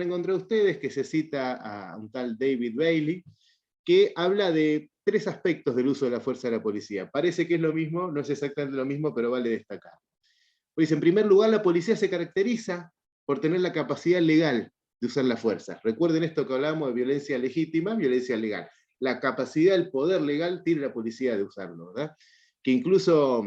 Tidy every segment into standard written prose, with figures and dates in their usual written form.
en contra de ustedes, que se cita a un tal David Bailey, que habla de 3 aspectos del uso de la fuerza de la policía. Parece que es lo mismo, no es exactamente lo mismo, pero vale destacar. Pues, en primer lugar, la policía se caracteriza por tener la capacidad legal de usar la fuerza. Recuerden esto que hablamos de violencia legítima, violencia legal. La capacidad, el poder legal tiene la policía de usarlo, ¿verdad? Que incluso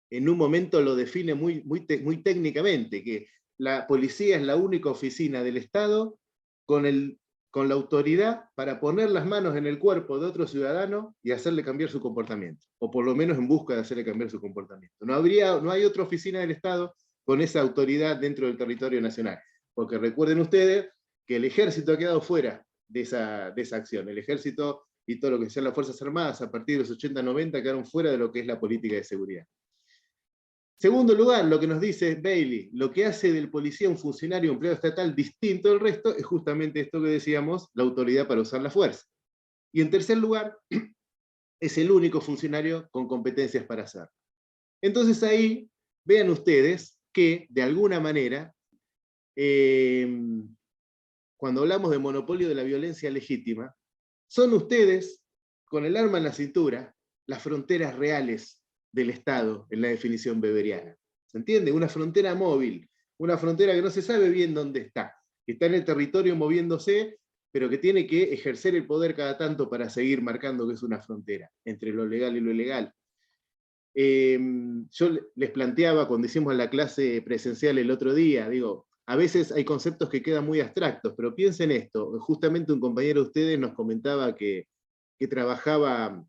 en un momento lo define muy técnicamente, que la policía es la única oficina del Estado con la autoridad para poner las manos en el cuerpo de otro ciudadano y hacerle cambiar su comportamiento, o por lo menos en busca de hacerle cambiar su comportamiento. No hay otra oficina del Estado con esa autoridad dentro del territorio nacional, porque recuerden ustedes que el ejército ha quedado fuera de esa acción. El ejército y todo lo que sean las Fuerzas Armadas a partir de los 80-90 quedaron fuera de lo que es la política de seguridad. Segundo lugar, lo que nos dice Bailey, lo que hace del policía un funcionario empleado estatal distinto del resto es justamente esto que decíamos, la autoridad para usar la fuerza. Y en tercer lugar, es el único funcionario con competencias para hacerlo. Entonces ahí, vean ustedes que, de alguna manera, cuando hablamos de monopolio de la violencia legítima, son ustedes, con el arma en la cintura, las fronteras reales del Estado en la definición weberiana. ¿Se entiende? Una frontera móvil, una frontera que no se sabe bien dónde está, que está en el territorio moviéndose, pero que tiene que ejercer el poder cada tanto para seguir marcando que es una frontera entre lo legal y lo ilegal. Yo les planteaba cuando hicimos la clase presencial el otro día, digo, a veces hay conceptos que quedan muy abstractos, pero piensen esto, justamente un compañero de ustedes nos comentaba que trabajaba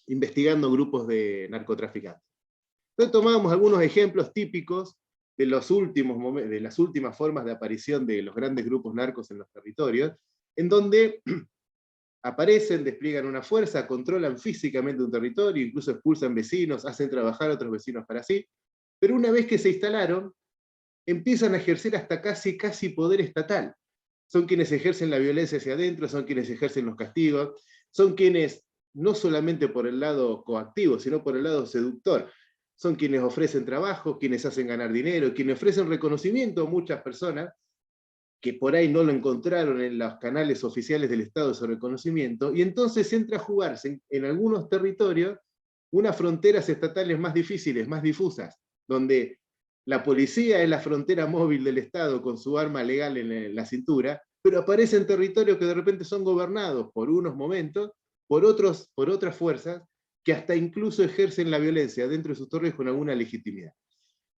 investigando grupos de narcotraficantes. Entonces tomábamos algunos ejemplos típicos de las últimas formas de aparición de los grandes grupos narcos en los territorios, en donde aparecen, despliegan una fuerza, controlan físicamente un territorio, incluso expulsan vecinos, hacen trabajar a otros vecinos para sí, pero una vez que se instalaron, empiezan a ejercer hasta casi poder estatal. Son quienes ejercen la violencia hacia adentro, son quienes ejercen los castigos, son quienes, no solamente por el lado coactivo, sino por el lado seductor, son quienes ofrecen trabajo, quienes hacen ganar dinero, quienes ofrecen reconocimiento a muchas personas que por ahí no lo encontraron en los canales oficiales del Estado ese reconocimiento, y entonces entra a jugarse en algunos territorios unas fronteras estatales más difíciles, más difusas, donde la policía es la frontera móvil del Estado con su arma legal en la cintura, pero aparece en territorios que de repente son gobernados por unos momentos, por otras fuerzas, que hasta incluso ejercen la violencia dentro de sus territorios con alguna legitimidad.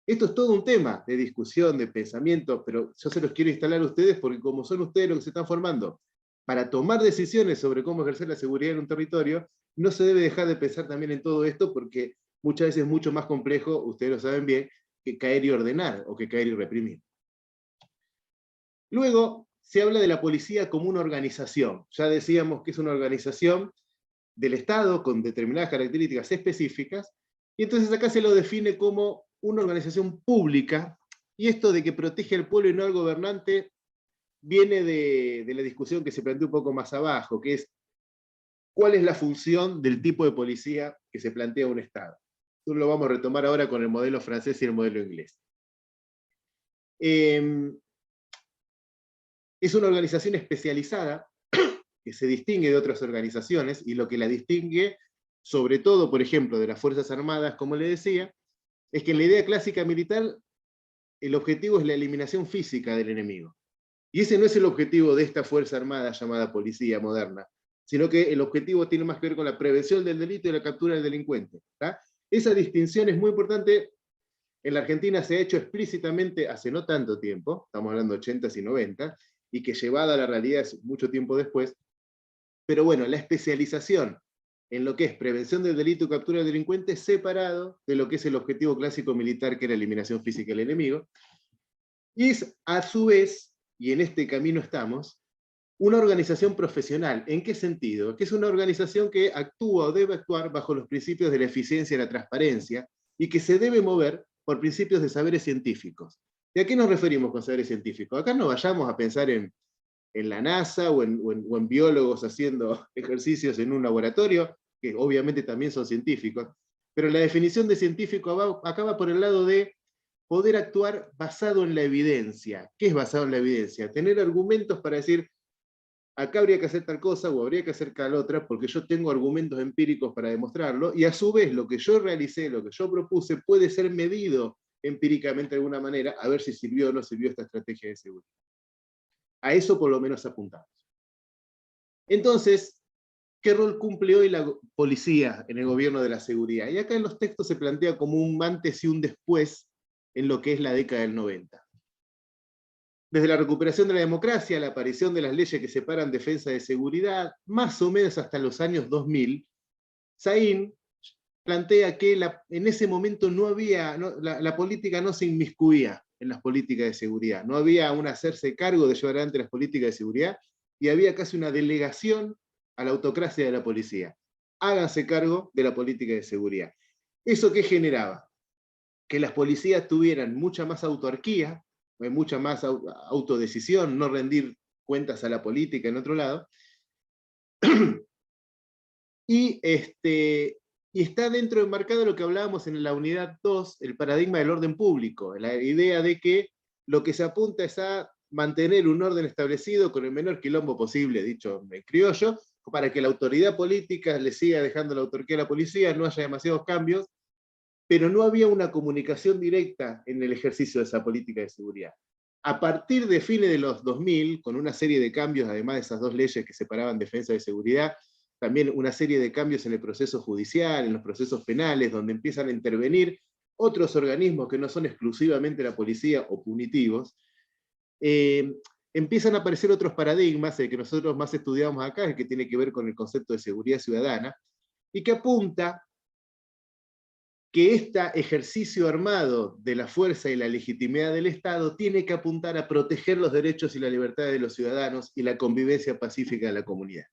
Esto es todo un tema de discusión, de pensamiento, pero yo se los quiero instalar a ustedes porque como son ustedes los que se están formando para tomar decisiones sobre cómo ejercer la seguridad en un territorio, no se debe dejar de pensar también en todo esto porque muchas veces es mucho más complejo, ustedes lo saben bien, que caer y ordenar o que caer y reprimir. Luego se habla de la policía como una organización. Ya decíamos que es una organización del Estado con determinadas características específicas, y entonces acá se lo define como una organización pública, y esto de que protege al pueblo y no al gobernante viene de la discusión que se planteó un poco más abajo, que es cuál es la función del tipo de policía que se plantea un Estado. Esto lo vamos a retomar ahora con el modelo francés y el modelo inglés. Es una organización especializada que se distingue de otras organizaciones, y lo que la distingue, sobre todo, por ejemplo, de las Fuerzas Armadas, como le decía, es que en la idea clásica militar el objetivo es la eliminación física del enemigo. Y ese no es el objetivo de esta Fuerza Armada llamada policía moderna, sino que el objetivo tiene más que ver con la prevención del delito y la captura del delincuente. ¿Tá? Esa distinción es muy importante. En la Argentina se ha hecho explícitamente hace no tanto tiempo, estamos hablando de 80s y 90s, y que llevada a la realidad es mucho tiempo después, pero bueno, la especialización en lo que es prevención del delito y captura del delincuente separado de lo que es el objetivo clásico militar, que era la eliminación física del enemigo, y es a su vez, y en este camino estamos, una organización profesional. ¿En qué sentido? Que es una organización que actúa o debe actuar bajo los principios de la eficiencia y la transparencia, y que se debe mover por principios de saberes científicos. ¿Y a qué nos referimos con saberes científicos? Acá no vayamos a pensar en la NASA o en biólogos haciendo ejercicios en un laboratorio, que obviamente también son científicos, pero la definición de científico acaba por el lado de poder actuar basado en la evidencia. ¿Qué es basado en la evidencia? Tener argumentos para decir, acá habría que hacer tal cosa o habría que hacer tal otra, porque yo tengo argumentos empíricos para demostrarlo, y a su vez lo que yo realicé, lo que yo propuse, puede ser medido empíricamente de alguna manera, a ver si sirvió o no sirvió esta estrategia de seguridad. A eso por lo menos apuntamos. Entonces, ¿qué rol cumple hoy la policía en el gobierno de la seguridad? Y acá en los textos se plantea como un antes y un después en lo que es la década del 90. Desde la recuperación de la democracia, la aparición de las leyes que separan defensa de seguridad, más o menos hasta los años 2000, Sahin plantea que en ese momento no había, la política no se inmiscuía en las políticas de seguridad, no había un hacerse cargo de llevar adelante las políticas de seguridad, y había casi una delegación a la autocracia de la policía. Háganse cargo de la política de seguridad. ¿Eso qué generaba? Que las policías tuvieran mucha más autarquía, mucha más autodecisión, no rendir cuentas a la política en otro lado, y está dentro enmarcado lo que hablábamos en la unidad 2, el paradigma del orden público, la idea de que lo que se apunta es a mantener un orden establecido con el menor quilombo posible, dicho en criollo, para que la autoridad política le siga dejando la autarquía a la policía, no haya demasiados cambios, pero no había una comunicación directa en el ejercicio de esa política de seguridad. A partir de fines de los 2000, con una serie de cambios, además de esas dos leyes que separaban defensa de seguridad, también una serie de cambios en el proceso judicial, en los procesos penales, donde empiezan a intervenir otros organismos que no son exclusivamente la policía o punitivos, empiezan a aparecer otros paradigmas, el que nosotros más estudiamos acá, el que tiene que ver con el concepto de seguridad ciudadana, y que apunta que este ejercicio armado de la fuerza y la legitimidad del Estado tiene que apuntar a proteger los derechos y la libertad de los ciudadanos y la convivencia pacífica de la comunidad.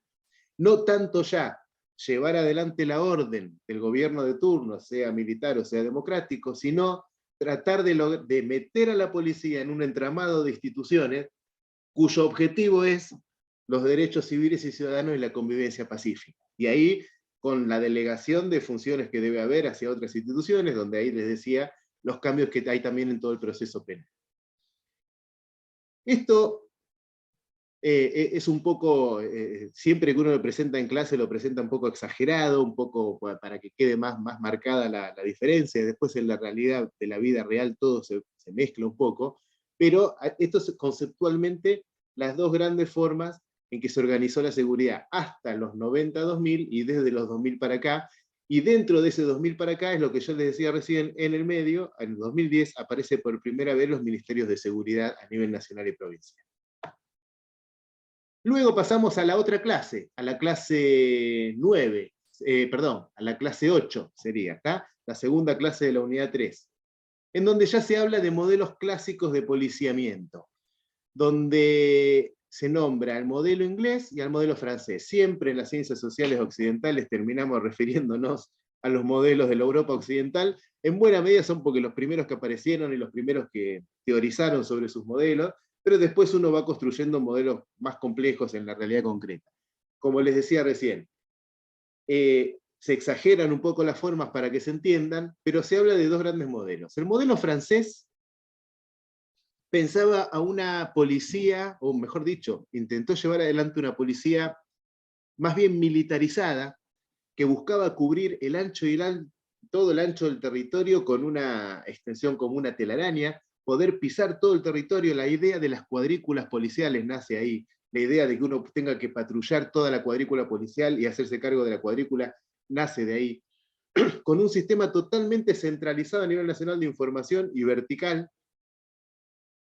No tanto ya llevar adelante la orden del gobierno de turno, sea militar o sea democrático, sino tratar de meter a la policía en un entramado de instituciones cuyo objetivo es los derechos civiles y ciudadanos y la convivencia pacífica. Y ahí, con la delegación de funciones que debe haber hacia otras instituciones, donde ahí les decía los cambios que hay también en todo el proceso penal. Esto es un poco, siempre que uno lo presenta en clase, lo presenta un poco exagerado, un poco para que quede más marcada la diferencia, después en la realidad de la vida real todo se mezcla un poco, pero esto es conceptualmente las dos grandes formas en que se organizó la seguridad, hasta los 90-2000 y desde los 2000 para acá, y dentro de ese 2000 para acá es lo que yo les decía recién, en el medio, en el 2010 aparece por primera vez los ministerios de seguridad a nivel nacional y provincial. Luego pasamos a la otra clase, a la clase 9, perdón, a la clase 8 sería, ¿está? La segunda clase de la unidad 3, en donde ya se habla de modelos clásicos de policiamiento, donde se nombra al modelo inglés y al modelo francés. Siempre en las ciencias sociales occidentales terminamos refiriéndonos a los modelos de la Europa occidental, en buena medida son porque los primeros que aparecieron y los primeros que teorizaron sobre sus modelos, pero después uno va construyendo modelos más complejos en la realidad concreta. Como les decía recién, se exageran un poco las formas para que se entiendan, pero se habla de dos grandes modelos. El modelo francés pensaba a una policía, o mejor dicho, intentó llevar adelante una policía más bien militarizada, que buscaba cubrir el ancho y todo el ancho del territorio con una extensión como una telaraña, poder pisar todo el territorio. La idea de las cuadrículas policiales nace ahí, la idea de que uno tenga que patrullar toda la cuadrícula policial y hacerse cargo de la cuadrícula nace de ahí, con un sistema totalmente centralizado a nivel nacional de información y vertical,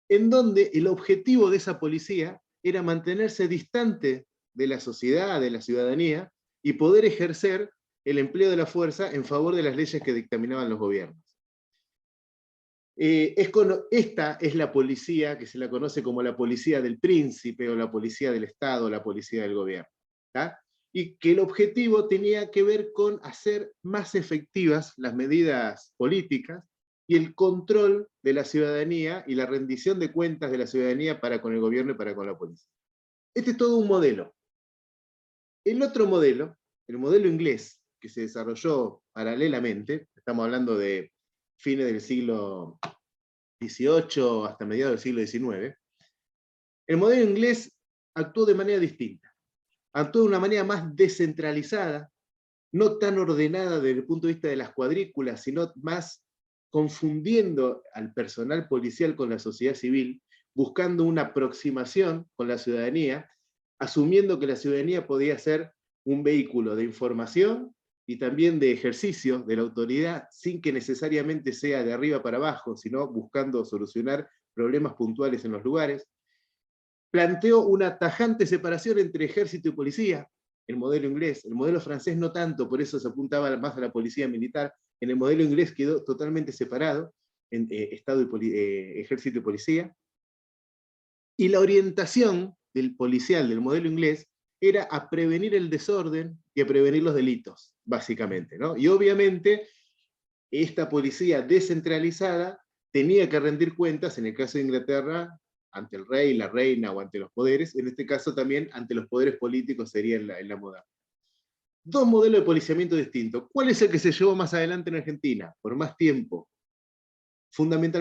en donde el objetivo de esa policía era mantenerse distante de la sociedad, de la ciudadanía, y poder ejercer el empleo de la fuerza en favor de las leyes que dictaminaban los gobiernos. Esta es la policía que se la conoce como la policía del príncipe, o la policía del Estado, o la policía del gobierno. ¿tá? Y que el objetivo tenía que ver con hacer más efectivas las medidas políticas y el control de la ciudadanía y la rendición de cuentas de la ciudadanía para con el gobierno y para con la policía. Este es todo un modelo. El otro modelo, el modelo inglés, que se desarrolló paralelamente, estamos hablando de fines del siglo XVIII hasta mediados del siglo XIX, el modelo inglés actuó de manera distinta. Actuó de una manera más descentralizada, no tan ordenada desde el punto de vista de las cuadrículas, sino más confundiendo al personal policial con la sociedad civil, buscando una aproximación con la ciudadanía, asumiendo que la ciudadanía podía ser un vehículo de información y también de ejercicio de la autoridad, sin que necesariamente sea de arriba para abajo, sino buscando solucionar problemas puntuales en los lugares. Planteó una tajante separación entre ejército y policía, el modelo inglés. El modelo francés no tanto, por eso se apuntaba más a la policía militar. En el modelo inglés quedó totalmente separado, en Estado y ejército y policía. Y la orientación del policial del modelo inglés era a prevenir el desorden y a prevenir los delitos, básicamente, ¿no? Y obviamente esta policía descentralizada tenía que rendir cuentas, en el caso de Inglaterra, ante el rey, la reina o ante los poderes, en este caso también ante los poderes políticos sería en la moda. Dos modelos de policiamiento distintos. ¿Cuál es el que se llevó más adelante en Argentina? Por más tiempo. Fundamentalmente